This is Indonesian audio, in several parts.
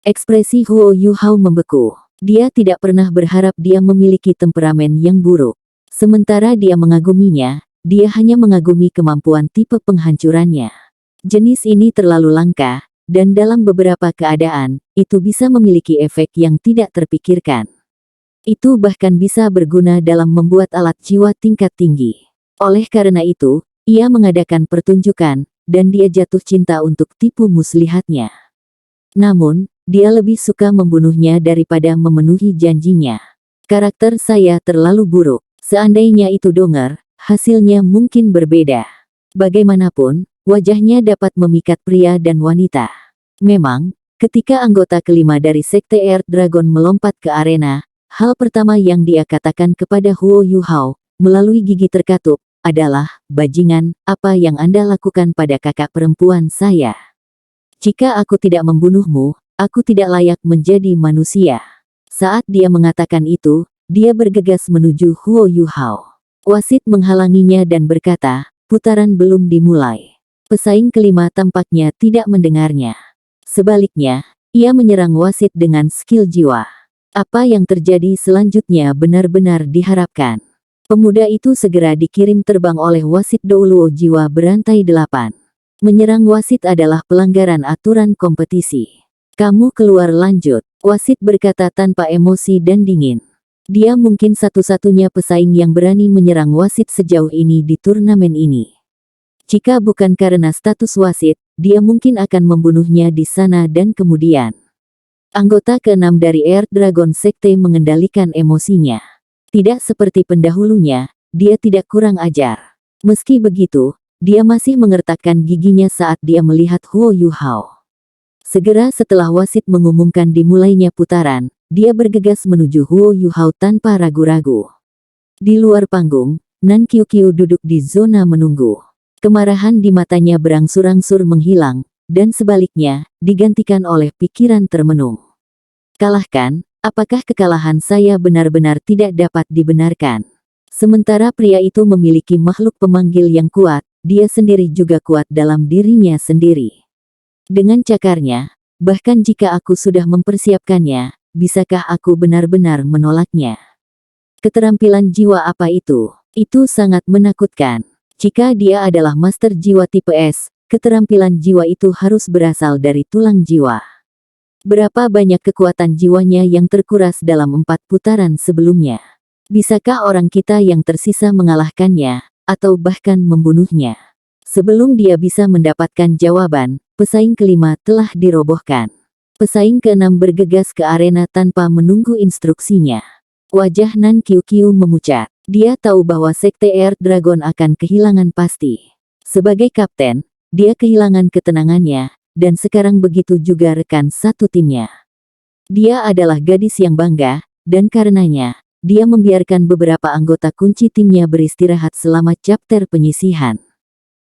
Ekspresi Huo Yuhao membeku. Dia tidak pernah berharap dia memiliki temperamen yang buruk. Sementara dia mengaguminya, dia hanya mengagumi kemampuan tipe penghancurannya. Jenis ini terlalu langka, dan dalam beberapa keadaan, itu bisa memiliki efek yang tidak terpikirkan. Itu bahkan bisa berguna dalam membuat alat jiwa tingkat tinggi. Oleh karena itu, ia mengadakan pertunjukan, dan dia jatuh cinta untuk tipu muslihatnya. Namun, dia lebih suka membunuhnya daripada memenuhi janjinya. Karakter saya terlalu buruk. Seandainya itu Donger, hasilnya mungkin berbeda. Bagaimanapun, wajahnya dapat memikat pria dan wanita. Memang, ketika anggota kelima dari Sekte Earth Dragon melompat ke arena, hal pertama yang dia katakan kepada Huo Yuhao, melalui gigi terkatup, adalah, "Bajingan, apa yang Anda lakukan pada kakak perempuan saya? Jika aku tidak membunuhmu, aku tidak layak menjadi manusia." Saat dia mengatakan itu, dia bergegas menuju Huo Yuhao. Wasit menghalanginya dan berkata, "Putaran belum dimulai." Pesaing kelima tampaknya tidak mendengarnya. Sebaliknya, ia menyerang wasit dengan skill jiwa. Apa yang terjadi selanjutnya benar-benar diharapkan. Pemuda itu segera dikirim terbang oleh wasit Douluo jiwa berantai 8. Menyerang wasit adalah pelanggaran aturan kompetisi. "Kamu keluar lanjut," wasit berkata tanpa emosi dan dingin. Dia mungkin satu-satunya pesaing yang berani menyerang wasit sejauh ini di turnamen ini. Jika bukan karena status wasit, dia mungkin akan membunuhnya di sana dan kemudian. Anggota ke-6 dari Earth Dragon Sekte mengendalikan emosinya. Tidak seperti pendahulunya, dia tidak kurang ajar. Meski begitu, dia masih mengertakkan giginya saat dia melihat Huo Yuhao. Segera setelah wasit mengumumkan dimulainya putaran, dia bergegas menuju Huo Yuhao tanpa ragu-ragu. Di luar panggung, Nan Qiuqiu duduk di zona menunggu. Kemarahan di matanya berangsur-angsur menghilang, dan sebaliknya, digantikan oleh pikiran termenung. "Kalahkan, apakah kekalahan saya benar-benar tidak dapat dibenarkan?" Sementara pria itu memiliki makhluk pemanggil yang kuat, dia sendiri juga kuat dalam dirinya sendiri. Dengan cakarnya, bahkan jika aku sudah mempersiapkannya, bisakah aku benar-benar menolaknya? Keterampilan jiwa apa itu? Itu sangat menakutkan. Jika dia adalah master jiwa tipe S, keterampilan jiwa itu harus berasal dari tulang jiwa. Berapa banyak kekuatan jiwanya yang terkuras dalam 4 putaran sebelumnya? Bisakah orang kita yang tersisa mengalahkannya, atau bahkan membunuhnya? Sebelum dia bisa mendapatkan jawaban, pesaing kelima telah dirobohkan. Pesaing ke-6 bergegas ke arena tanpa menunggu instruksinya. Wajah Nan Qiuqiu memucat. Dia tahu bahwa Sekte Earth Dragon akan kehilangan pasti. Sebagai kapten, dia kehilangan ketenangannya, dan sekarang begitu juga rekan satu timnya. Dia adalah gadis yang bangga, dan karenanya, dia membiarkan beberapa anggota kunci timnya beristirahat selama chapter penyisihan.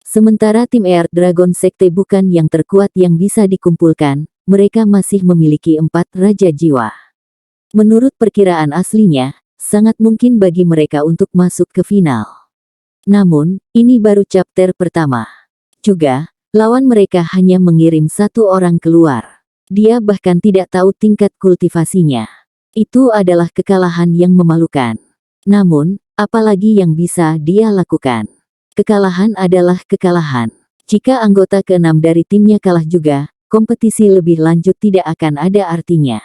Sementara tim Earth Dragon Sekte bukan yang terkuat yang bisa dikumpulkan, mereka masih memiliki 4 raja jiwa. Menurut perkiraan aslinya, sangat mungkin bagi mereka untuk masuk ke final. Namun, ini baru chapter pertama. Juga, lawan mereka hanya mengirim 1 orang keluar. Dia bahkan tidak tahu tingkat kultivasinya. Itu adalah kekalahan yang memalukan. Namun, apalagi yang bisa dia lakukan? Kekalahan adalah kekalahan. Jika anggota ke-6 dari timnya kalah juga, kompetisi lebih lanjut tidak akan ada artinya.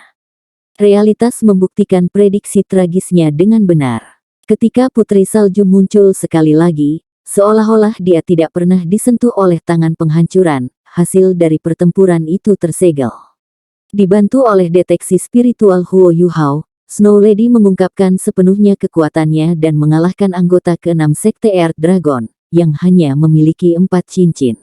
Realitas membuktikan prediksi tragisnya dengan benar. Ketika Putri Salju muncul sekali lagi, seolah-olah dia tidak pernah disentuh oleh tangan penghancuran, hasil dari pertempuran itu tersegel. Dibantu oleh deteksi spiritual Huo Yuhao, Snow Lady mengungkapkan sepenuhnya kekuatannya dan mengalahkan anggota ke-6 Sekte Earth Dragon, yang hanya memiliki 4 cincin.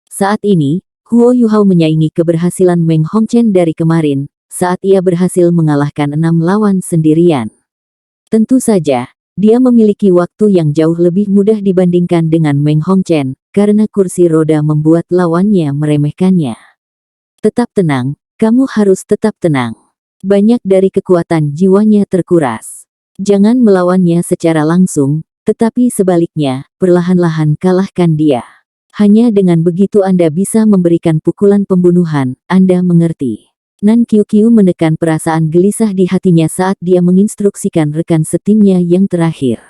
Saat ini, Huo Yuhao menyaingi keberhasilan Meng Hongchen dari kemarin, saat ia berhasil mengalahkan 6 lawan sendirian. Tentu saja, dia memiliki waktu yang jauh lebih mudah dibandingkan dengan Meng Hongchen, karena kursi roda membuat lawannya meremehkannya. Tetap tenang. Kamu harus tetap tenang. Banyak dari kekuatan jiwanya terkuras. Jangan melawannya secara langsung, tetapi sebaliknya, perlahan-lahan kalahkan dia. Hanya dengan begitu Anda bisa memberikan pukulan pembunuhan, Anda mengerti. Nan Qiuqiu menekan perasaan gelisah di hatinya saat dia menginstruksikan rekan setimnya yang terakhir.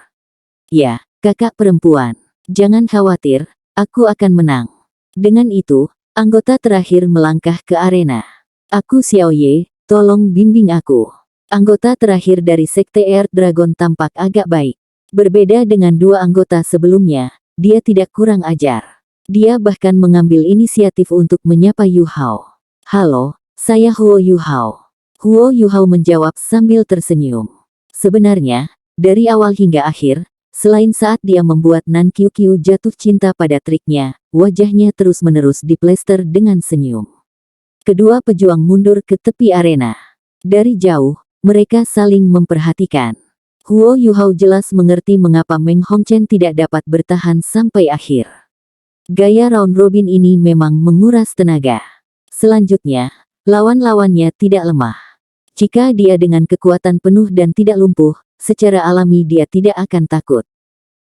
Ya, kakak perempuan. Jangan khawatir, aku akan menang. Dengan itu, anggota terakhir melangkah ke arena. Aku Xiao Ye, tolong bimbing aku. Anggota terakhir dari Sekte Earth Dragon tampak agak baik. Berbeda dengan dua anggota sebelumnya, dia tidak kurang ajar. Dia bahkan mengambil inisiatif untuk menyapa Yu Hao. Halo, saya Huo Yu Hao. Huo Yu Hao menjawab sambil tersenyum. Sebenarnya, dari awal hingga akhir, selain saat dia membuat Nan Qiuqiu jatuh cinta pada triknya, wajahnya terus-menerus diplester dengan senyum. Kedua pejuang mundur ke tepi arena. Dari jauh, mereka saling memperhatikan. Huo Yu Hao jelas mengerti mengapa Meng Hongchen tidak dapat bertahan sampai akhir. Gaya round robin ini memang menguras tenaga. Selanjutnya, lawan-lawannya tidak lemah. Jika dia dengan kekuatan penuh dan tidak lumpuh, secara alami dia tidak akan takut.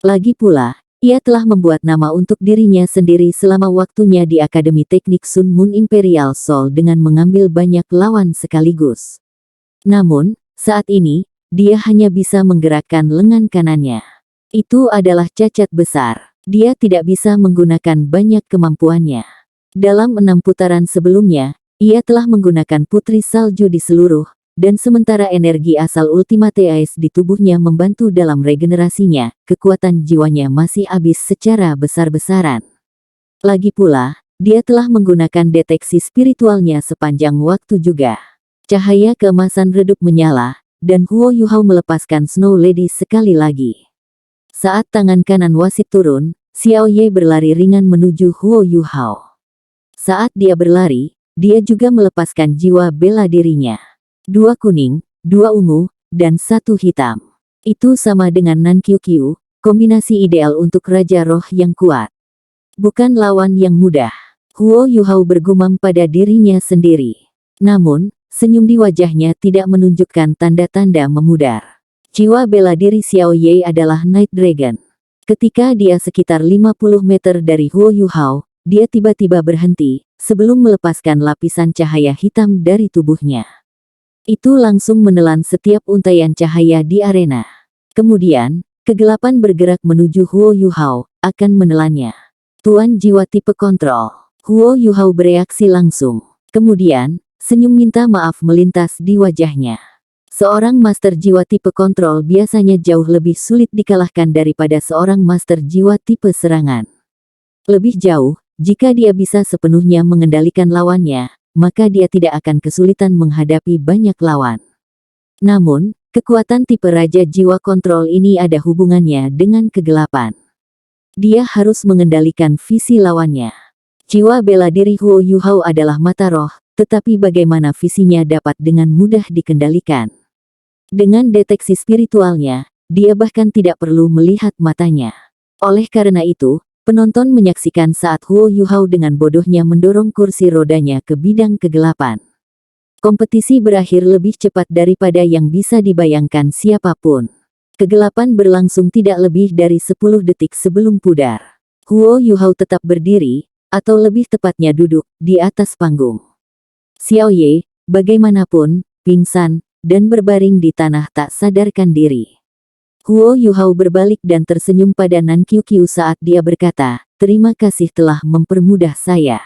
Lagi pula, ia telah membuat nama untuk dirinya sendiri selama waktunya di Akademi Teknik Sun Moon Imperial Soul dengan mengambil banyak lawan sekaligus. Namun, saat ini, dia hanya bisa menggerakkan lengan kanannya. Itu adalah cacat besar. Dia tidak bisa menggunakan banyak kemampuannya. Dalam 6 putaran sebelumnya, ia telah menggunakan putri salju di seluruh, dan sementara energi asal Ultimate Ice di tubuhnya membantu dalam regenerasinya, kekuatan jiwanya masih habis secara besar-besaran. Lagi pula, dia telah menggunakan deteksi spiritualnya sepanjang waktu juga. Cahaya keemasan redup menyala, dan Huo Yu Hao melepaskan Snow Lady sekali lagi. Saat tangan kanan wasit turun, Xiao Ye berlari ringan menuju Huo Yu Hao. Saat dia berlari, dia juga melepaskan jiwa bela dirinya. 2 kuning, 2 ungu, dan 1 hitam. Itu sama dengan Nan Qiuqiu, kombinasi ideal untuk Raja Roh yang kuat. Bukan lawan yang mudah. Huo Yu Hao bergumam pada dirinya sendiri. Namun, senyum di wajahnya tidak menunjukkan tanda-tanda memudar. Jiwa bela diri Xiao Ye adalah Night Dragon. Ketika dia sekitar 50 meter dari Huo Yu Hao, dia tiba-tiba berhenti, sebelum melepaskan lapisan cahaya hitam dari tubuhnya. Itu langsung menelan setiap untaian cahaya di arena. Kemudian, kegelapan bergerak menuju Huo Yu Hao, akan menelannya. Tuan jiwa tipe kontrol. Huo Yu Hao bereaksi langsung. Kemudian, senyum minta maaf melintas di wajahnya. Seorang master jiwa tipe kontrol biasanya jauh lebih sulit dikalahkan daripada seorang master jiwa tipe serangan. Lebih jauh, jika dia bisa sepenuhnya mengendalikan lawannya, maka dia tidak akan kesulitan menghadapi banyak lawan. Namun, kekuatan tipe Raja Jiwa Kontrol ini ada hubungannya dengan kegelapan. Dia harus mengendalikan visi lawannya. Jiwa bela diri Huo Yu Hao adalah mata roh, tetapi bagaimana visinya dapat dengan mudah dikendalikan. Dengan deteksi spiritualnya, dia bahkan tidak perlu melihat matanya. Oleh karena itu, penonton menyaksikan saat Huo Yu Hao dengan bodohnya mendorong kursi rodanya ke bidang kegelapan. Kompetisi berakhir lebih cepat daripada yang bisa dibayangkan siapapun. Kegelapan berlangsung tidak lebih dari 10 detik sebelum pudar. Huo Yu Hao tetap berdiri, atau lebih tepatnya duduk, di atas panggung. Xiao Ye, bagaimanapun, pingsan, dan berbaring di tanah tak sadarkan diri. Huo Yu Hao berbalik dan tersenyum pada Nan Qiuqiu saat dia berkata, "Terima kasih telah mempermudah saya.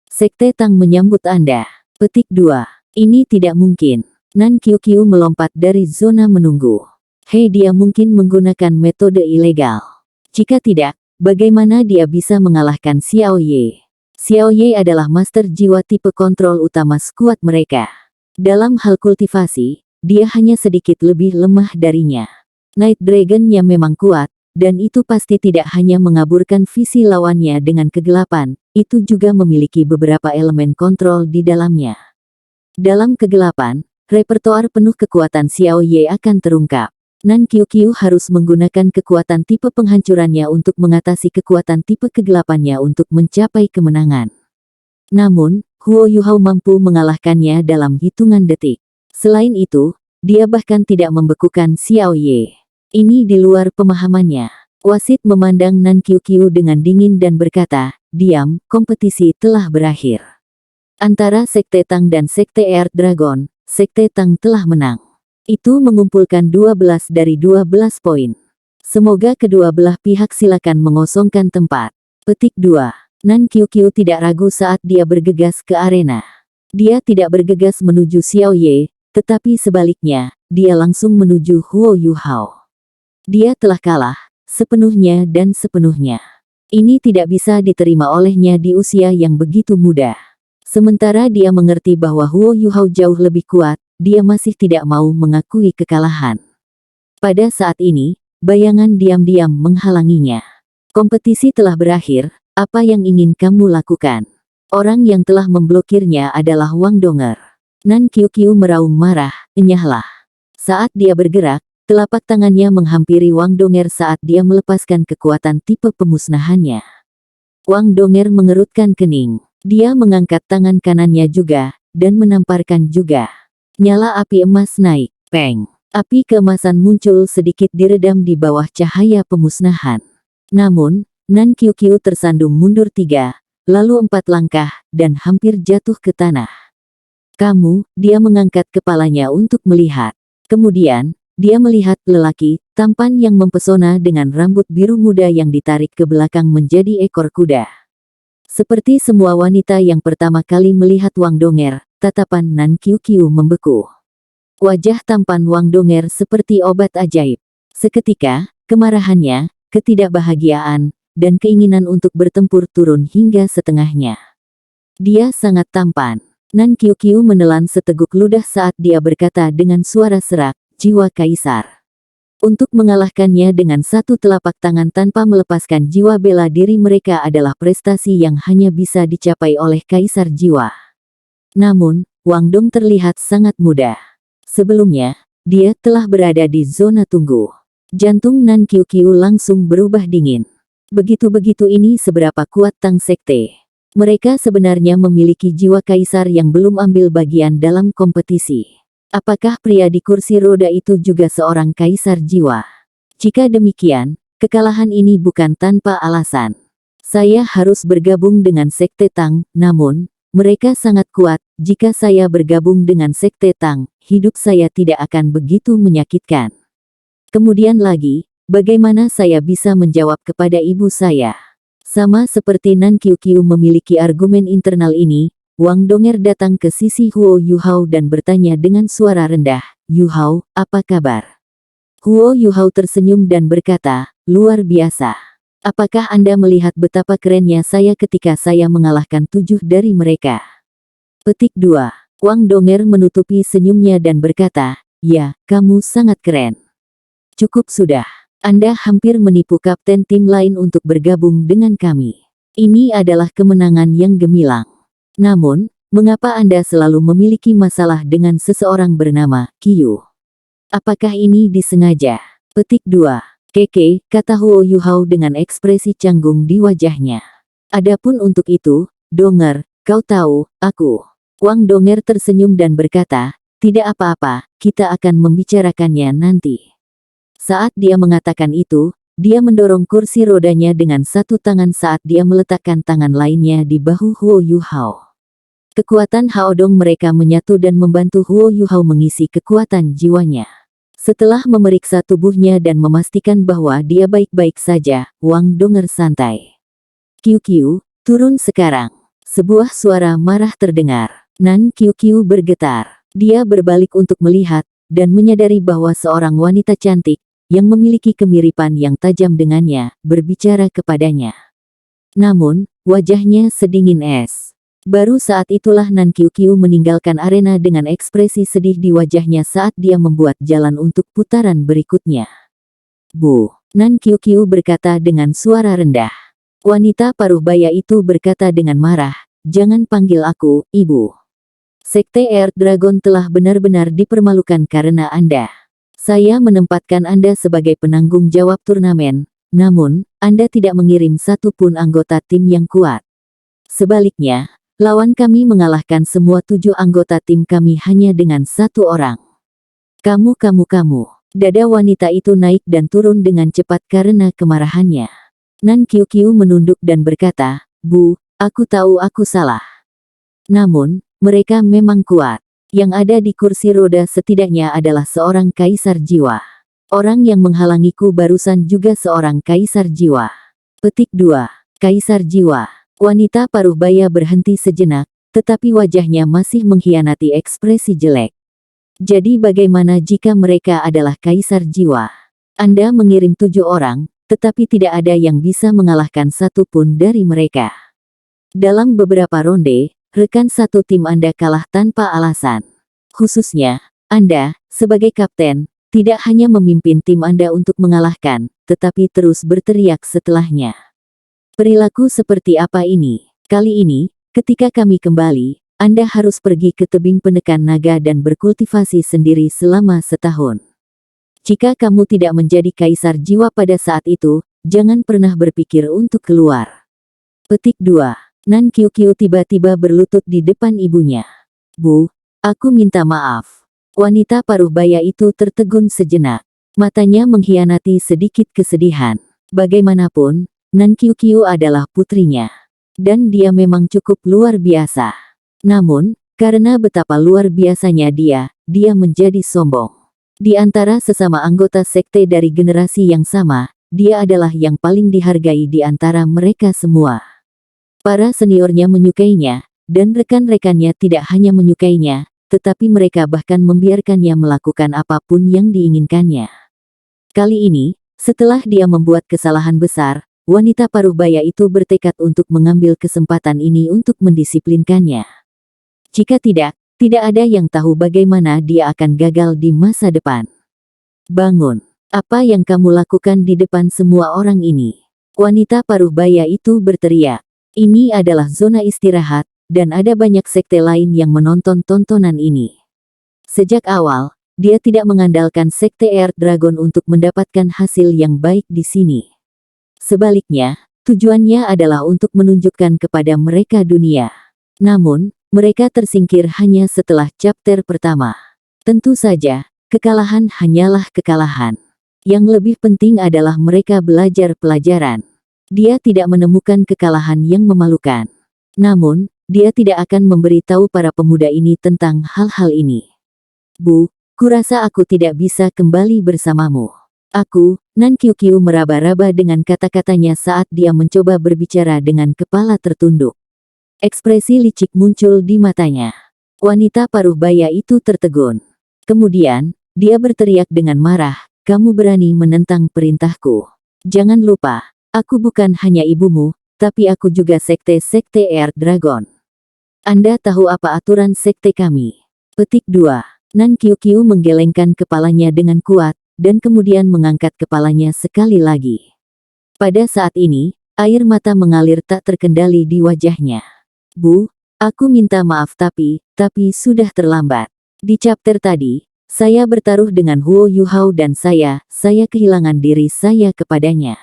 Sekte Tang menyambut Anda." Petik 2. Ini tidak mungkin. Nan Qiuqiu melompat dari zona menunggu. Hei, dia mungkin menggunakan metode ilegal. Jika tidak, bagaimana dia bisa mengalahkan Xiao Ye? Xiao Ye adalah master jiwa tipe kontrol utama skuad mereka. Dalam hal kultivasi, dia hanya sedikit lebih lemah darinya. Night Dragon-nya memang kuat, dan itu pasti tidak hanya mengaburkan visi lawannya dengan kegelapan, itu juga memiliki beberapa elemen kontrol di dalamnya. Dalam kegelapan, repertoar penuh kekuatan Xiao Ye akan terungkap. Nan Qiuqiu harus menggunakan kekuatan tipe penghancurannya untuk mengatasi kekuatan tipe kegelapannya untuk mencapai kemenangan. Namun, Huo Yu Hao mampu mengalahkannya dalam hitungan detik. Selain itu, dia bahkan tidak membekukan Xiao Ye. Ini di luar pemahamannya. Wasit memandang Nan Qiuqiu dengan dingin dan berkata, "Diam, kompetisi telah berakhir." Antara Sekte Tang dan Sekte Earth Dragon, Sekte Tang telah menang. Itu mengumpulkan 12 dari 12 poin. Semoga kedua belah pihak silakan mengosongkan tempat. Petik 2. Nan Qiuqiu tidak ragu saat dia bergegas ke arena. Dia tidak bergegas menuju Xiao Ye, tetapi sebaliknya, dia langsung menuju Huo Yuhao. Dia telah kalah, sepenuhnya dan sepenuhnya. Ini tidak bisa diterima olehnya di usia yang begitu muda. Sementara dia mengerti bahwa Huo Yuhao jauh lebih kuat, dia masih tidak mau mengakui kekalahan. Pada saat ini, bayangan diam-diam menghalanginya. Kompetisi telah berakhir, apa yang ingin kamu lakukan? Orang yang telah memblokirnya adalah Wang Donger. Nan Qiuqiu meraung marah, enyahlah. Saat dia bergerak, telapak tangannya menghampiri Wang Donger saat dia melepaskan kekuatan tipe pemusnahannya. Wang Donger mengerutkan kening. Dia mengangkat tangan kanannya juga, dan menamparkan juga. Nyala api emas naik, peng. Api keemasan muncul sedikit diredam di bawah cahaya pemusnahan. Namun, Nan Qiuqiu tersandung mundur 3, lalu 4 langkah, dan hampir jatuh ke tanah. Kamu, dia mengangkat kepalanya untuk melihat. Kemudian, dia melihat lelaki tampan yang mempesona dengan rambut biru muda yang ditarik ke belakang menjadi ekor kuda. Seperti semua wanita yang pertama kali melihat Wang Donger, tatapan Nan Qiuqiu membeku. Wajah tampan Wang Donger seperti obat ajaib. Seketika, kemarahannya, ketidakbahagiaan, dan keinginan untuk bertempur turun hingga setengahnya. Dia sangat tampan. Nan Qiuqiu menelan seteguk ludah saat dia berkata dengan suara serak, jiwa kaisar. Untuk mengalahkannya dengan satu telapak tangan tanpa melepaskan jiwa bela diri mereka adalah prestasi yang hanya bisa dicapai oleh kaisar jiwa. Namun, Wang Dong terlihat sangat mudah. Sebelumnya, dia telah berada di zona tunggu. Jantung Nan Qiuqiu langsung berubah dingin. Begitu-begitu ini seberapa kuat Tang Sekte. Mereka sebenarnya memiliki jiwa kaisar yang belum ambil bagian dalam kompetisi. Apakah pria di kursi roda itu juga seorang kaisar jiwa? Jika demikian, kekalahan ini bukan tanpa alasan. Saya harus bergabung dengan Sekte Tang, namun, mereka sangat kuat. Jika saya bergabung dengan Sekte Tang, hidup saya tidak akan begitu menyakitkan. Kemudian lagi, bagaimana saya bisa menjawab kepada ibu saya? Sama seperti Nan Qiuqiu memiliki argumen internal ini, Wang Donger datang ke sisi Huo Yuhao dan bertanya dengan suara rendah, "Yuhao, apa kabar?" Huo Yuhao tersenyum dan berkata, "Luar biasa. Apakah Anda melihat betapa kerennya saya ketika saya mengalahkan 7 dari mereka?" Petik 2. Wang Donger menutupi senyumnya dan berkata, "Ya, kamu sangat keren. Cukup sudah. Anda hampir menipu kapten tim lain untuk bergabung dengan kami. Ini adalah kemenangan yang gemilang. Namun, mengapa Anda selalu memiliki masalah dengan seseorang bernama Qiu? Apakah ini disengaja?" Petik 2. Keke, kata Huo Yuhao dengan ekspresi canggung di wajahnya. "Adapun untuk itu, Donger, kau tahu, aku." Wang Donger tersenyum dan berkata, "Tidak apa-apa, kita akan membicarakannya nanti." Saat dia mengatakan itu, dia mendorong kursi rodanya dengan satu tangan saat dia meletakkan tangan lainnya di bahu Huo Yuhao. Kekuatan Haodong mereka menyatu dan membantu Huo Yuhao mengisi kekuatan jiwanya. Setelah memeriksa tubuhnya dan memastikan bahwa dia baik-baik saja, Wang Donger santai. "Qiuqiu, turun sekarang." Sebuah suara marah terdengar. Nan Qiuqiu bergetar. Dia berbalik untuk melihat, dan menyadari bahwa seorang wanita cantik, yang memiliki kemiripan yang tajam dengannya, berbicara kepadanya. Namun, wajahnya sedingin es. Baru saat itulah Nan Qiuqiu meninggalkan arena dengan ekspresi sedih di wajahnya saat dia membuat jalan untuk putaran berikutnya. "Bu," Nan Qiuqiu berkata dengan suara rendah. Wanita paruh baya itu berkata dengan marah, "Jangan panggil aku, Ibu. Sekte Earth Dragon telah benar-benar dipermalukan karena Anda. Saya menempatkan Anda sebagai penanggung jawab turnamen, namun, Anda tidak mengirim satu pun anggota tim yang kuat. Sebaliknya, lawan kami mengalahkan semua 7 anggota tim kami hanya dengan 1 orang. Kamu. Dada wanita itu naik dan turun dengan cepat karena kemarahannya. Nan Qiuqiu menunduk dan berkata, "Bu, aku tahu aku salah. Namun, mereka memang kuat. Yang ada di kursi roda setidaknya adalah seorang kaisar jiwa. Orang yang menghalangiku barusan juga seorang kaisar jiwa. Petik 2. Kaisar jiwa. Wanita paruh baya berhenti sejenak, tetapi wajahnya masih mengkhianati ekspresi jelek. Jadi bagaimana jika mereka adalah kaisar jiwa? Anda mengirim 7 orang, tetapi tidak ada yang bisa mengalahkan satu pun dari mereka. Dalam beberapa ronde, rekan satu tim Anda kalah tanpa alasan. Khususnya, Anda, sebagai kapten, tidak hanya memimpin tim Anda untuk mengalahkan, tetapi terus berteriak setelahnya. Perilaku seperti apa ini? Kali ini, ketika kami kembali, Anda harus pergi ke tebing penekan naga dan berkultivasi sendiri selama setahun. Jika kamu tidak menjadi kaisar jiwa pada saat itu, jangan pernah berpikir untuk keluar. Petik 2. Nan Qiuqiu tiba-tiba berlutut di depan ibunya. Bu, aku minta maaf. Wanita paruh baya itu tertegun sejenak. Matanya mengkhianati sedikit kesedihan. Bagaimanapun, Nan Qiuqiu adalah putrinya. Dan dia memang cukup luar biasa. Namun, karena betapa luar biasanya dia menjadi sombong. Di antara sesama anggota sekte dari generasi yang sama, dia adalah yang paling dihargai di antara mereka semua. Para seniornya menyukainya, dan rekan-rekannya tidak hanya menyukainya, tetapi mereka bahkan membiarkannya melakukan apapun yang diinginkannya. Kali ini, setelah dia membuat kesalahan besar, wanita paruh baya itu bertekad untuk mengambil kesempatan ini untuk mendisiplinkannya. Jika tidak ada yang tahu bagaimana dia akan gagal di masa depan. Bangun. Apa yang kamu lakukan di depan semua orang ini? Wanita paruh baya itu berteriak. Ini adalah zona istirahat, dan ada banyak sekte lain yang menonton tontonan ini. Sejak awal, dia tidak mengandalkan sekte Earth Dragon untuk mendapatkan hasil yang baik di sini. Sebaliknya, tujuannya adalah untuk menunjukkan kepada mereka dunia. Namun, mereka tersingkir hanya setelah chapter pertama. Tentu saja, kekalahan hanyalah kekalahan. Yang lebih penting adalah mereka belajar pelajaran. Dia tidak menemukan kekalahan yang memalukan. Namun, dia tidak akan memberitahu para pemuda ini tentang hal-hal ini. Bu, kurasa aku tidak bisa kembali bersamamu. Aku, Nan Qiuqiu meraba-raba dengan kata-katanya saat dia mencoba berbicara dengan kepala tertunduk. Ekspresi licik muncul di matanya. Wanita paruh baya itu tertegun. Kemudian, dia berteriak dengan marah, "Kamu berani menentang perintahku? Jangan lupa, aku bukan hanya ibumu, tapi aku juga sekte Earth Dragon. Anda tahu apa aturan sekte kami?" Petik 2. Nan Qiuqiu menggelengkan kepalanya dengan kuat, dan kemudian mengangkat kepalanya sekali lagi. Pada saat ini, air mata mengalir tak terkendali di wajahnya. Bu, aku minta maaf tapi sudah terlambat. Di chapter tadi, saya bertaruh dengan Huo Yuhao dan saya kehilangan diri saya kepadanya.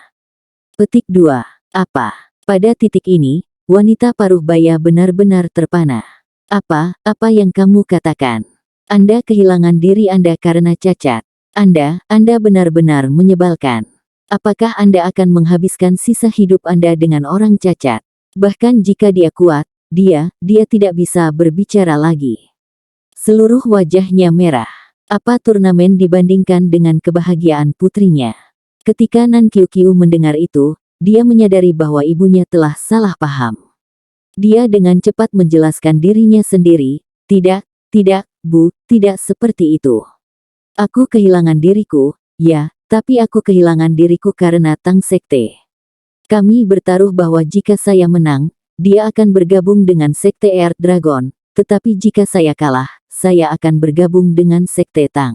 Petik 2. Apa? Pada titik ini, wanita paruh baya benar-benar terpana. Apa yang kamu katakan? Anda kehilangan diri Anda karena cacat. Anda benar-benar menyebalkan. Apakah Anda akan menghabiskan sisa hidup Anda dengan orang cacat? Bahkan jika dia kuat, dia tidak bisa berbicara lagi. Seluruh wajahnya merah. Apa turnamen dibandingkan dengan kebahagiaan putrinya? Ketika Nan Qiuqiu mendengar itu, dia menyadari bahwa ibunya telah salah paham. Dia dengan cepat menjelaskan dirinya sendiri, tidak, Bu, tidak seperti itu. Aku kehilangan diriku, ya, tapi aku kehilangan diriku karena Tang Sekte. Kami bertaruh bahwa jika saya menang, dia akan bergabung dengan Sekte Earth Dragon, tetapi jika saya kalah, saya akan bergabung dengan Sekte Tang.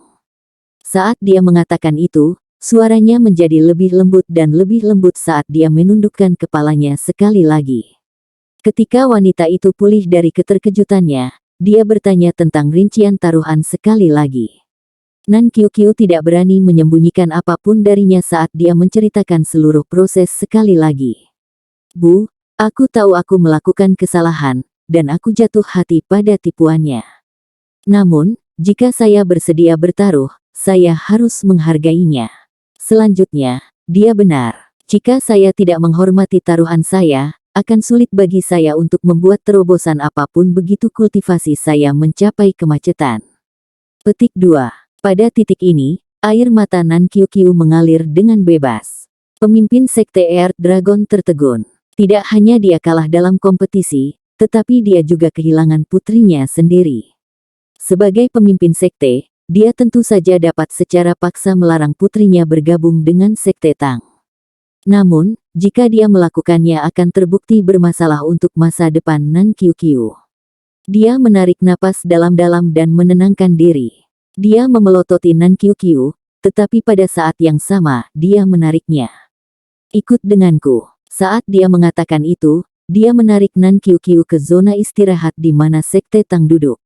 Saat dia mengatakan itu, suaranya menjadi lebih lembut dan lebih lembut saat dia menundukkan kepalanya sekali lagi. Ketika wanita itu pulih dari keterkejutannya, dia bertanya tentang rincian taruhan sekali lagi. Nan Qiuqiu tidak berani menyembunyikan apapun darinya saat dia menceritakan seluruh proses sekali lagi. Bu, aku tahu aku melakukan kesalahan, dan aku jatuh hati pada tipuannya. Namun, jika saya bersedia bertaruh, saya harus menghargainya. Selanjutnya, dia benar. Jika saya tidak menghormati taruhan saya, akan sulit bagi saya untuk membuat terobosan apapun begitu kultivasi saya mencapai kemacetan. Petik 2. Pada titik ini, air mata Nan Qiuqiu mengalir dengan bebas. Pemimpin Sekte Earth Dragon tertegun. Tidak hanya dia kalah dalam kompetisi, tetapi dia juga kehilangan putrinya sendiri. Sebagai pemimpin sekte, dia tentu saja dapat secara paksa melarang putrinya bergabung dengan Sekte Tang. Namun, jika dia melakukannya akan terbukti bermasalah untuk masa depan Nan Qiuqiu. Dia menarik napas dalam-dalam dan menenangkan diri. Dia memelototi Nan Qiuqiu, tetapi pada saat yang sama, dia menariknya. Ikut denganku. Saat dia mengatakan itu, dia menarik Nan Qiuqiu ke zona istirahat di mana Sekte Tang duduk.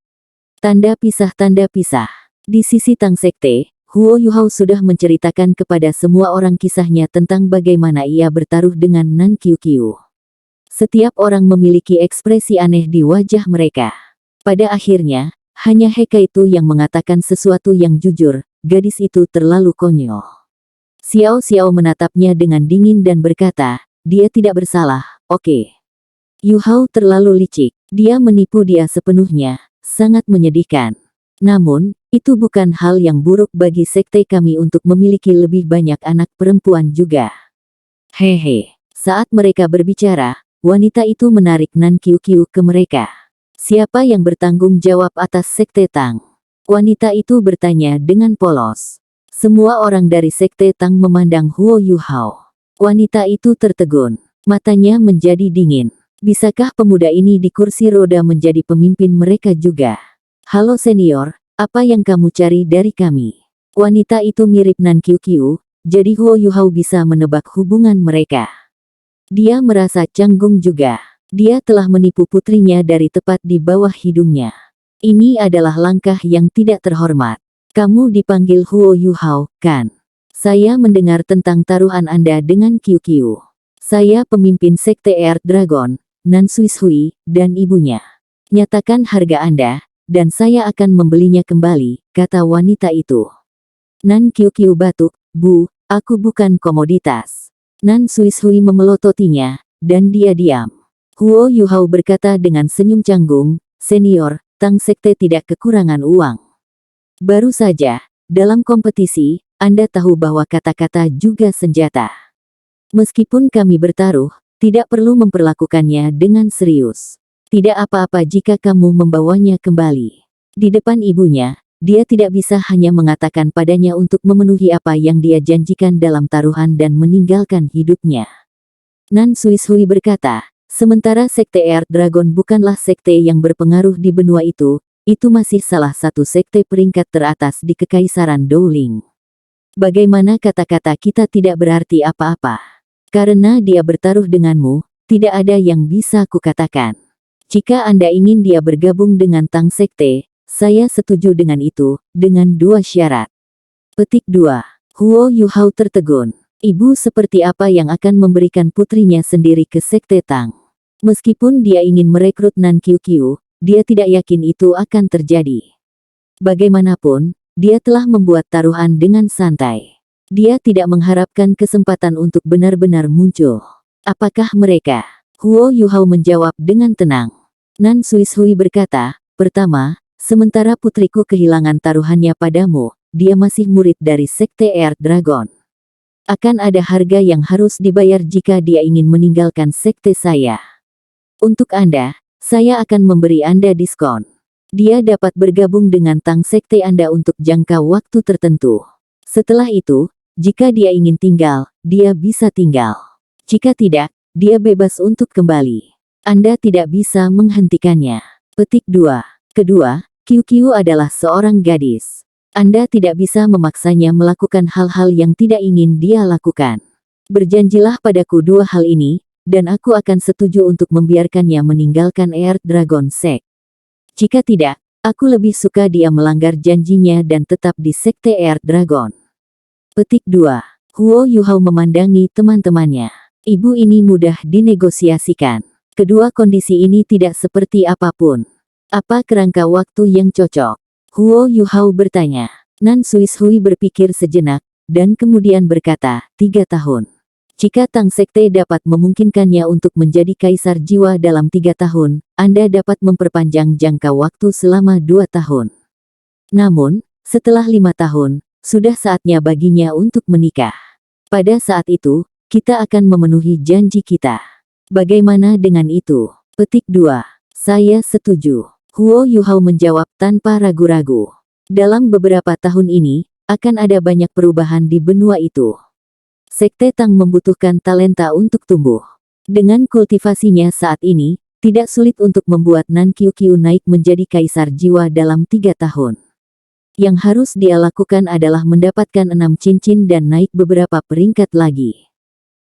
Tanda pisah. Di sisi Tang Sekte, Huo Yuhao sudah menceritakan kepada semua orang kisahnya tentang bagaimana ia bertaruh dengan Nan Qiuqiu. Setiap orang memiliki ekspresi aneh di wajah mereka. Pada akhirnya, hanya He itu yang mengatakan sesuatu yang jujur, gadis itu terlalu konyol. Xiao Xiao menatapnya dengan dingin dan berkata, dia tidak bersalah, oke. Yuhao terlalu licik, dia menipu dia sepenuhnya, sangat menyedihkan. Namun, itu bukan hal yang buruk bagi sekte kami untuk memiliki lebih banyak anak perempuan juga. Hehe. Saat mereka berbicara, wanita itu menarik Nan Qiuqiu ke mereka. Siapa yang bertanggung jawab atas Sekte Tang? Wanita itu bertanya dengan polos. Semua orang dari Sekte Tang memandang Huo Yuhao. Wanita itu tertegun. Matanya menjadi dingin. Bisakah pemuda ini di kursi roda menjadi pemimpin mereka juga? Halo senior, apa yang kamu cari dari kami? Wanita itu mirip Nan Qiuqiu, jadi Huo Yuhao bisa menebak hubungan mereka. Dia merasa canggung juga. Dia telah menipu putrinya dari tepat di bawah hidungnya. Ini adalah langkah yang tidak terhormat. Kamu dipanggil Huo Yuhao, kan? Saya mendengar tentang taruhan Anda dengan Qiuqiu. Saya pemimpin Sekte Earth Dragon, Nan Suishui, dan ibunya. Nyatakan harga Anda, dan saya akan membelinya kembali, kata wanita itu. Nan Qiuqiu batuk, Bu, aku bukan komoditas. Nan Suishui memelototinya, dan dia diam. Huo Yuhao berkata dengan senyum canggung, senior, Tang Sekte tidak kekurangan uang. Baru saja, dalam kompetisi, Anda tahu bahwa kata-kata juga senjata. Meskipun kami bertaruh, tidak perlu memperlakukannya dengan serius. Tidak apa-apa jika kamu membawanya kembali. Di depan ibunya, dia tidak bisa hanya mengatakan padanya untuk memenuhi apa yang dia janjikan dalam taruhan dan meninggalkan hidupnya. Nan Suishui berkata, sementara Sekte Earth Dragon bukanlah sekte yang berpengaruh di benua itu masih salah satu sekte peringkat teratas di Kekaisaran Dowling. Bagaimana kata-kata kita tidak berarti apa-apa? Karena dia bertaruh denganmu, tidak ada yang bisa kukatakan. Jika Anda ingin dia bergabung dengan Tang Sekte, saya setuju dengan itu, dengan 2 syarat. Petik 2. Huo Yuhao tertegun. Ibu seperti apa yang akan memberikan putrinya sendiri ke Sekte Tang? Meskipun dia ingin merekrut Nan Qiuqiu, dia tidak yakin itu akan terjadi. Bagaimanapun, dia telah membuat taruhan dengan santai. Dia tidak mengharapkan kesempatan untuk benar-benar muncul. Apakah mereka? Huo Yuhao menjawab dengan tenang. Nan Suishui berkata, pertama, sementara putriku kehilangan taruhannya padamu, dia masih murid dari Sekte Earth Dragon. Akan ada harga yang harus dibayar jika dia ingin meninggalkan sekte saya. Untuk Anda, saya akan memberi Anda diskon. Dia dapat bergabung dengan Tang Sekte Anda untuk jangka waktu tertentu. Setelah itu, jika dia ingin tinggal, dia bisa tinggal. Jika tidak, dia bebas untuk kembali. Anda tidak bisa menghentikannya. Petik 2. Kedua, Qiuqiu adalah seorang gadis. Anda tidak bisa memaksanya melakukan hal-hal yang tidak ingin dia lakukan. Berjanjilah padaku 2 hal ini, dan aku akan setuju untuk membiarkannya meninggalkan Earth Dragon Sect. Jika tidak, aku lebih suka dia melanggar janjinya dan tetap di Sekte Earth Dragon. Petik 2. Huo Yuhao memandangi teman-temannya. Ibu ini mudah dinegosiasikan. Kedua kondisi ini tidak seperti apapun. Apa kerangka waktu yang cocok? Huo Yuhao bertanya. Nan Suishui berpikir sejenak, dan kemudian berkata, 3 tahun. Jika Tang Sekte dapat memungkinkannya untuk menjadi kaisar jiwa dalam 3 tahun, Anda dapat memperpanjang jangka waktu selama 2 tahun. Namun, setelah 5 tahun, sudah saatnya baginya untuk menikah. Pada saat itu, kita akan memenuhi janji kita. Bagaimana dengan itu? Petik 2. Saya setuju. Huo Yuhao menjawab tanpa ragu-ragu. Dalam beberapa tahun ini, akan ada banyak perubahan di benua itu. Sekte Tang membutuhkan talenta untuk tumbuh. Dengan kultivasinya saat ini, tidak sulit untuk membuat Nan Qiuqiu naik menjadi kaisar jiwa dalam 3 tahun. Yang harus dia lakukan adalah mendapatkan 6 cincin dan naik beberapa peringkat lagi.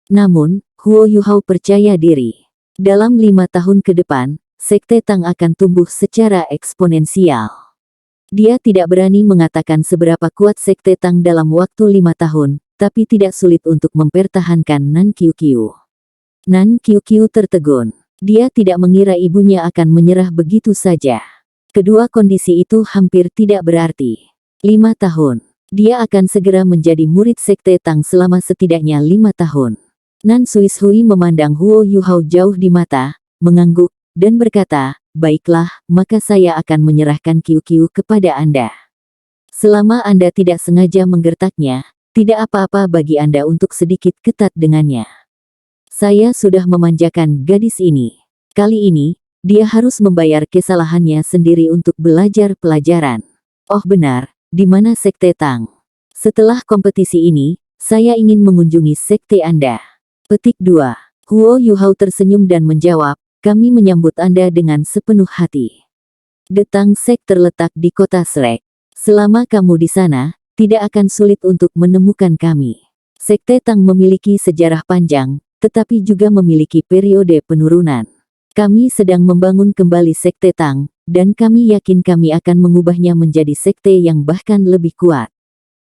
Namun, Huo Yuhao percaya diri. Dalam 5 tahun ke depan, Sekte Tang akan tumbuh secara eksponensial. Dia tidak berani mengatakan seberapa kuat Sekte Tang dalam waktu 5 tahun, tapi tidak sulit untuk mempertahankan Nan Qiuqiu. Nan Qiuqiu tertegun. Dia tidak mengira ibunya akan menyerah begitu saja. Kedua kondisi itu hampir tidak berarti. 5 tahun. Dia akan segera menjadi murid Sekte Tang selama setidaknya 5 tahun. Nan Suishui memandang Huo Yuhao jauh di mata, mengangguk, dan berkata, "Baiklah, maka saya akan menyerahkan Qiuqiu kepada Anda. Selama Anda tidak sengaja menggertaknya, tidak apa-apa bagi Anda untuk sedikit ketat dengannya. Saya sudah memanjakan gadis ini. Kali ini, dia harus membayar kesalahannya sendiri untuk belajar pelajaran." "Oh benar, di mana Sekte Tang? Setelah kompetisi ini, saya ingin mengunjungi sekte Anda." Petik 2. Huo Yuhao tersenyum dan menjawab, "Kami menyambut Anda dengan sepenuh hati. The Tang Sek terletak di kota Srek. Selama kamu di sana, tidak akan sulit untuk menemukan kami. Sekte Tang memiliki sejarah panjang, tetapi juga memiliki periode penurunan. Kami sedang membangun kembali Sekte Tang, dan kami yakin kami akan mengubahnya menjadi sekte yang bahkan lebih kuat."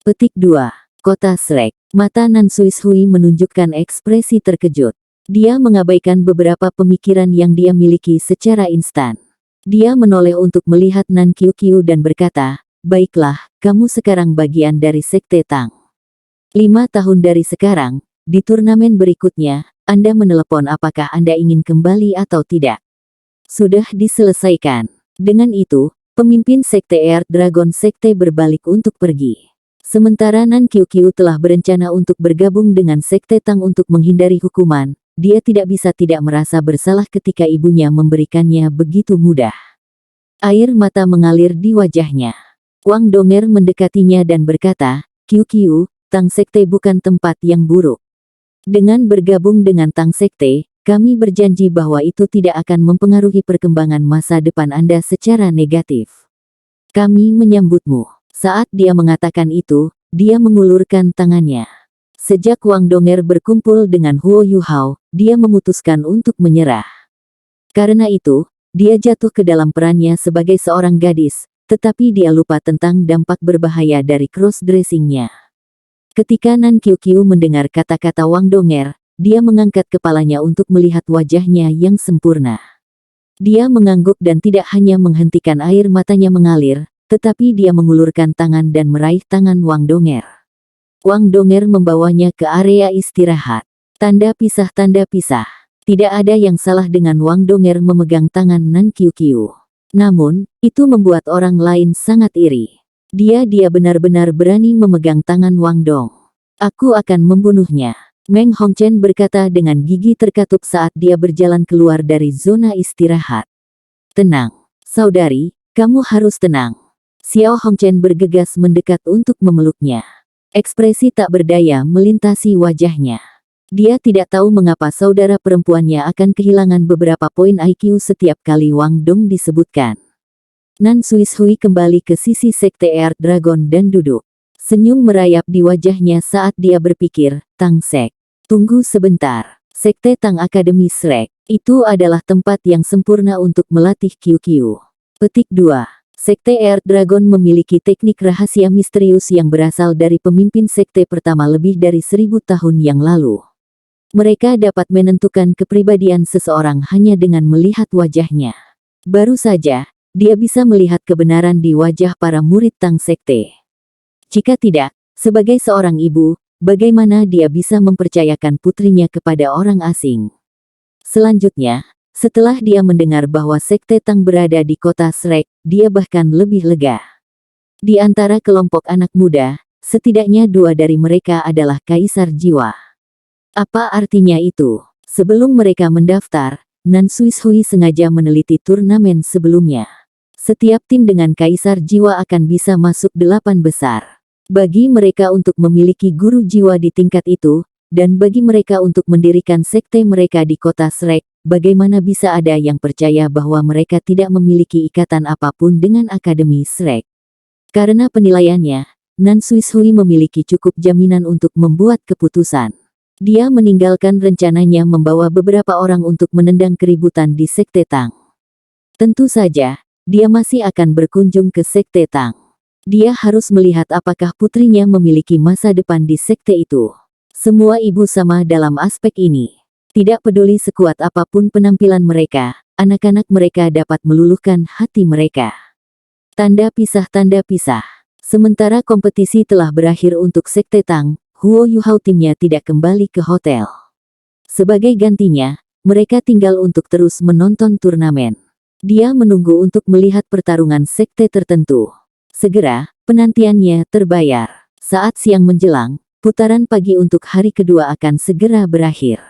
Petik 2. Kota Srek. Mata Nan Suishui menunjukkan ekspresi terkejut. Dia mengabaikan beberapa pemikiran yang dia miliki secara instan. Dia menoleh untuk melihat Nan Qiuqiu dan berkata, "Baiklah, kamu sekarang bagian dari Sekte Tang. 5 tahun dari sekarang, di turnamen berikutnya, Anda menelepon apakah Anda ingin kembali atau tidak. Sudah diselesaikan." Dengan itu, pemimpin Sekte Earth Dragon Sekte berbalik untuk pergi. Sementara Nan Qiuqiu telah berencana untuk bergabung dengan Sekte Tang untuk menghindari hukuman, dia tidak bisa tidak merasa bersalah ketika ibunya memberikannya begitu mudah. Air mata mengalir di wajahnya. Wang Donger mendekatinya dan berkata, "Qiuqiu, Tang Sekte bukan tempat yang buruk. Dengan bergabung dengan Tang Sekte, kami berjanji bahwa itu tidak akan mempengaruhi perkembangan masa depan Anda secara negatif. Kami menyambutmu." Saat dia mengatakan itu, dia mengulurkan tangannya. Sejak Wang Donger berkumpul dengan Huo Yuhao, dia memutuskan untuk menyerah. Karena itu, dia jatuh ke dalam perannya sebagai seorang gadis, tetapi dia lupa tentang dampak berbahaya dari cross-dressingnya. Ketika Nan Qiuqiu mendengar kata-kata Wang Donger, dia mengangkat kepalanya untuk melihat wajahnya yang sempurna. Dia mengangguk dan tidak hanya menghentikan air matanya mengalir, tetapi dia mengulurkan tangan dan meraih tangan Wang Donger. Wang Donger membawanya ke area istirahat. Tanda pisah, tanda pisah. Tidak ada yang salah dengan Wang Donger memegang tangan Nan Qiuqiu. Namun, itu membuat orang lain sangat iri. Dia benar-benar berani memegang tangan Wang Dong. "Aku akan membunuhnya," Meng Hongchen berkata dengan gigi terkatup saat dia berjalan keluar dari zona istirahat. "Tenang, saudari, kamu harus tenang." Xiao Hongchen bergegas mendekat untuk memeluknya. Ekspresi tak berdaya melintasi wajahnya. Dia tidak tahu mengapa saudara perempuannya akan kehilangan beberapa poin IQ setiap kali Wang Dong disebutkan. Nan Suishui kembali ke sisi Sekte Earth Dragon dan duduk. Senyum merayap di wajahnya saat dia berpikir, "Tang Sek. Tunggu sebentar. Sekte Tang Akademi Srek. Itu adalah tempat yang sempurna untuk melatih Qiuqiu." Petik 2. Sekte Earth Dragon memiliki teknik rahasia misterius yang berasal dari pemimpin sekte pertama lebih dari 1000 tahun yang lalu. Mereka dapat menentukan kepribadian seseorang hanya dengan melihat wajahnya. Baru saja, dia bisa melihat kebenaran di wajah para murid Tang Sekte. Jika tidak, sebagai seorang ibu, bagaimana dia bisa mempercayakan putrinya kepada orang asing. Selanjutnya, setelah dia mendengar bahwa Sekte Tang berada di kota Shrek, dia bahkan lebih lega. Di antara kelompok anak muda, setidaknya 2 dari mereka adalah kaisar jiwa. Apa artinya itu? Sebelum mereka mendaftar, Nan Suishui sengaja meneliti turnamen sebelumnya. Setiap tim dengan kaisar jiwa akan bisa masuk 8 besar. Bagi mereka untuk memiliki guru jiwa di tingkat itu, dan bagi mereka untuk mendirikan sekte mereka di kota Shrek, bagaimana bisa ada yang percaya bahwa mereka tidak memiliki ikatan apapun dengan Akademi Shrek? Karena penilaiannya, Nan Suishui memiliki cukup jaminan untuk membuat keputusan. Dia meninggalkan rencananya membawa beberapa orang untuk menendang keributan di Sekte Tang. Tentu saja, dia masih akan berkunjung ke Sekte Tang. Dia harus melihat apakah putrinya memiliki masa depan di sekte itu. Semua ibu sama dalam aspek ini. Tidak peduli sekuat apapun penampilan mereka, anak-anak mereka dapat meluluhkan hati mereka. Tanda pisah. Sementara kompetisi telah berakhir untuk Sekte Tang, Huo Yuhao timnya tidak kembali ke hotel. Sebagai gantinya, mereka tinggal untuk terus menonton turnamen. Dia menunggu untuk melihat pertarungan sekte tertentu. Segera, penantiannya terbayar. Saat siang menjelang, putaran pagi untuk hari kedua akan segera berakhir.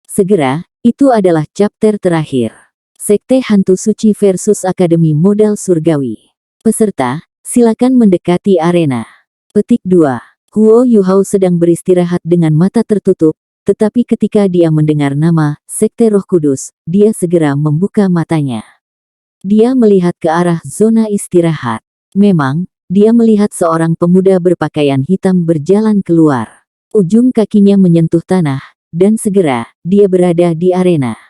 Segera, itu adalah chapter terakhir. Sekte Hantu Suci versus Akademi Modal Surgawi. Peserta, silakan mendekati arena. Petik 2. Huo Yuhao sedang beristirahat dengan mata tertutup, tetapi ketika dia mendengar nama Sekte Roh Kudus, dia segera membuka matanya. Dia melihat ke arah zona istirahat. Memang, dia melihat seorang pemuda berpakaian hitam berjalan keluar. Ujung kakinya menyentuh tanah, dan segera, dia berada di arena.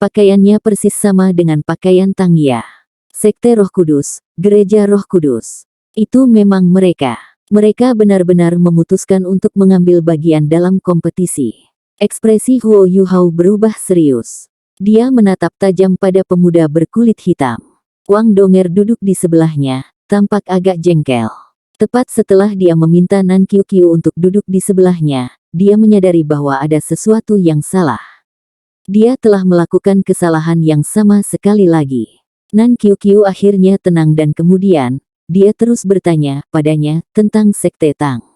Pakaiannya persis sama dengan pakaian Tang Ya. Sekte Roh Kudus, Gereja Roh Kudus. Itu memang mereka. Mereka benar-benar memutuskan untuk mengambil bagian dalam kompetisi. Ekspresi Huo Yuhao berubah serius. Dia menatap tajam pada pemuda berkulit hitam. Wang Donger duduk di sebelahnya, tampak agak jengkel. Tepat setelah dia meminta Nan Qiuqiu untuk duduk di sebelahnya, dia menyadari bahwa ada sesuatu yang salah. Dia telah melakukan kesalahan yang sama sekali lagi. Nan Qiuqiu akhirnya tenang dan kemudian, dia terus bertanya padanya tentang Sekte Tang.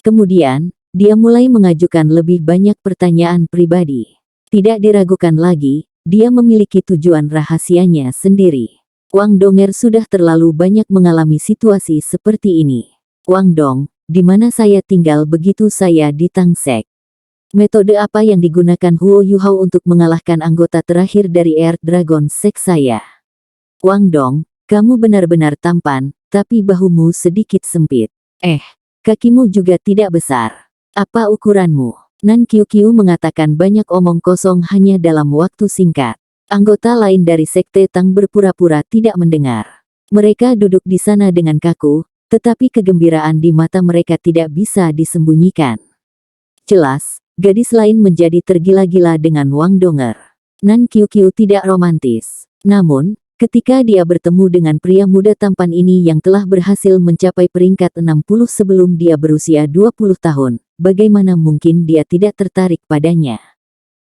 Kemudian, dia mulai mengajukan lebih banyak pertanyaan pribadi. Tidak diragukan lagi, dia memiliki tujuan rahasianya sendiri. Wang Donger sudah terlalu banyak mengalami situasi seperti ini. Wang Dong, di mana saya tinggal begitu saya di Tangsek? Metode apa yang digunakan Huo Yuhao untuk mengalahkan anggota terakhir dari Earth Dragon Sek saya? Wang Dong, kamu benar-benar tampan, tapi bahumu sedikit sempit. Kakimu juga tidak besar. Apa ukuranmu? Nan Qiuqiu mengatakan banyak omong kosong hanya dalam waktu singkat. Anggota lain dari Sekte Tang berpura-pura tidak mendengar. Mereka duduk di sana dengan kaku, tetapi kegembiraan di mata mereka tidak bisa disembunyikan. Jelas, gadis lain menjadi tergila-gila dengan Wang Donger. Nan Qiuqiu tidak romantis. Namun, ketika dia bertemu dengan pria muda tampan ini yang telah berhasil mencapai peringkat 60 sebelum dia berusia 20 tahun, bagaimana mungkin dia tidak tertarik padanya?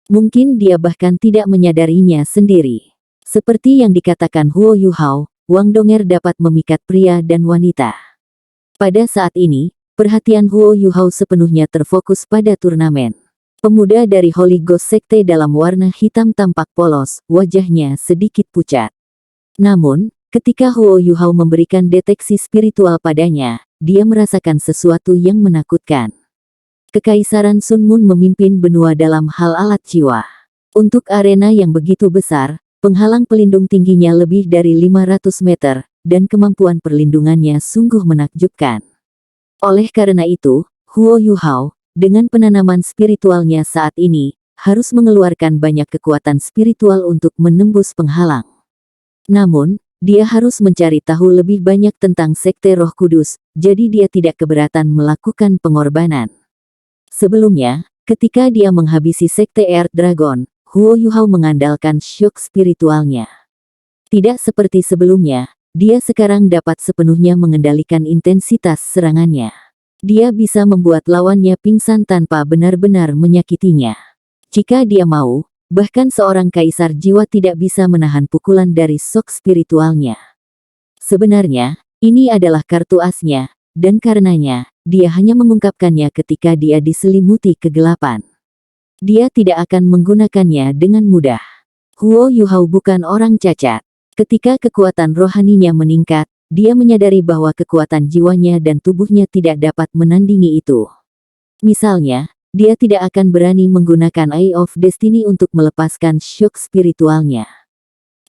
Mungkin dia bahkan tidak menyadarinya sendiri. Seperti yang dikatakan Huo Yuhao, Wang Donger dapat memikat pria dan wanita. Pada saat ini, perhatian Huo Yuhao sepenuhnya terfokus pada turnamen. Pemuda dari Holy Ghost Sekte dalam warna hitam tampak polos, wajahnya sedikit pucat. Namun, ketika Huo Yuhao memberikan deteksi spiritual padanya, dia merasakan sesuatu yang menakutkan. Kekaisaran Sun Moon memimpin benua dalam hal alat jiwa. Untuk arena yang begitu besar, penghalang pelindung tingginya lebih dari 500 meter, dan kemampuan perlindungannya sungguh menakjubkan. Oleh karena itu, Huo Yuhao, dengan penanaman spiritualnya saat ini, harus mengeluarkan banyak kekuatan spiritual untuk menembus penghalang. Namun, dia harus mencari tahu lebih banyak tentang Sekte Roh Kudus, jadi dia tidak keberatan melakukan pengorbanan. Sebelumnya, ketika dia menghabisi Sekte Earth Dragon, Huo Yuhao mengandalkan syok spiritualnya. Tidak seperti sebelumnya, dia sekarang dapat sepenuhnya mengendalikan intensitas serangannya. Dia bisa membuat lawannya pingsan tanpa benar-benar menyakitinya. Jika dia mau, bahkan seorang kaisar jiwa tidak bisa menahan pukulan dari shock spiritualnya. Sebenarnya, ini adalah kartu asnya, dan karenanya, dia hanya mengungkapkannya ketika dia diselimuti kegelapan. Dia tidak akan menggunakannya dengan mudah. Huo Yuhao bukan orang cacat. Ketika kekuatan rohaninya meningkat, dia menyadari bahwa kekuatan jiwanya dan tubuhnya tidak dapat menandingi itu. Misalnya, dia tidak akan berani menggunakan Eye of Destiny untuk melepaskan shock spiritualnya.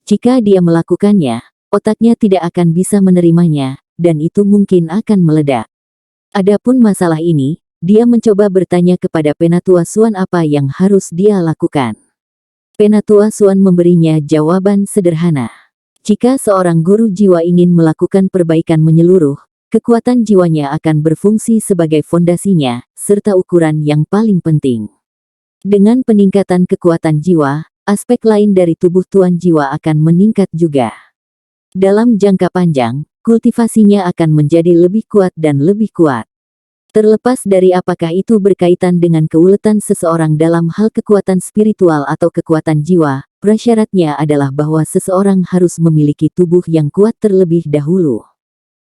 Jika dia melakukannya, otaknya tidak akan bisa menerimanya, dan itu mungkin akan meledak. Adapun masalah ini, dia mencoba bertanya kepada Penatua Xuan apa yang harus dia lakukan. Penatua Xuan memberinya jawaban sederhana. Jika seorang guru jiwa ingin melakukan perbaikan menyeluruh, kekuatan jiwanya akan berfungsi sebagai fondasinya, serta ukuran yang paling penting. Dengan peningkatan kekuatan jiwa, aspek lain dari tubuh tuan jiwa akan meningkat juga. Dalam jangka panjang, kultivasinya akan menjadi lebih kuat dan lebih kuat. Terlepas dari apakah itu berkaitan dengan keuletan seseorang dalam hal kekuatan spiritual atau kekuatan jiwa, prasyaratnya adalah bahwa seseorang harus memiliki tubuh yang kuat terlebih dahulu.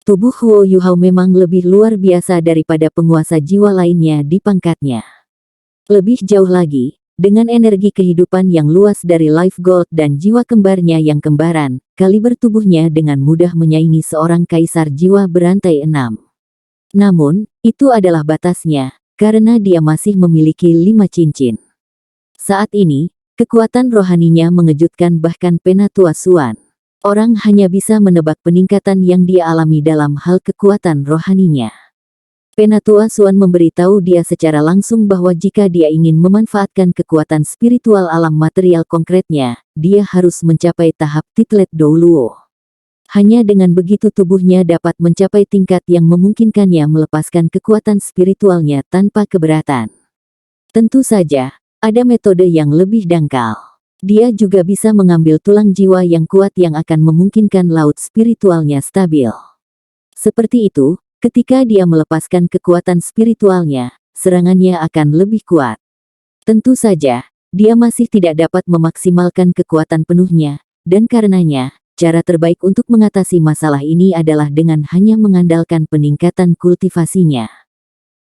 Tubuh Huo Yuhao memang lebih luar biasa daripada penguasa jiwa lainnya di pangkatnya. Lebih jauh lagi, dengan energi kehidupan yang luas dari Life Gold dan jiwa kembarnya yang kembaran, kaliber tubuhnya dengan mudah menyaingi seorang kaisar jiwa berantai 6. Namun, itu adalah batasnya, karena dia masih memiliki 5 cincin. Saat ini, kekuatan rohaninya mengejutkan bahkan Penatua Xuan. Orang hanya bisa menebak peningkatan yang dia alami dalam hal kekuatan rohaninya. Penatua Xuan memberitahu dia secara langsung bahwa jika dia ingin memanfaatkan kekuatan spiritual alam material konkretnya, dia harus mencapai tahap Titlet Douluo. Hanya dengan begitu tubuhnya dapat mencapai tingkat yang memungkinkannya melepaskan kekuatan spiritualnya tanpa keberatan. Tentu saja, ada metode yang lebih dangkal. Dia juga bisa mengambil tulang jiwa yang kuat yang akan memungkinkan laut spiritualnya stabil. Seperti itu, ketika dia melepaskan kekuatan spiritualnya, serangannya akan lebih kuat. Tentu saja, dia masih tidak dapat memaksimalkan kekuatan penuhnya, dan karenanya, cara terbaik untuk mengatasi masalah ini adalah dengan hanya mengandalkan peningkatan kultivasinya.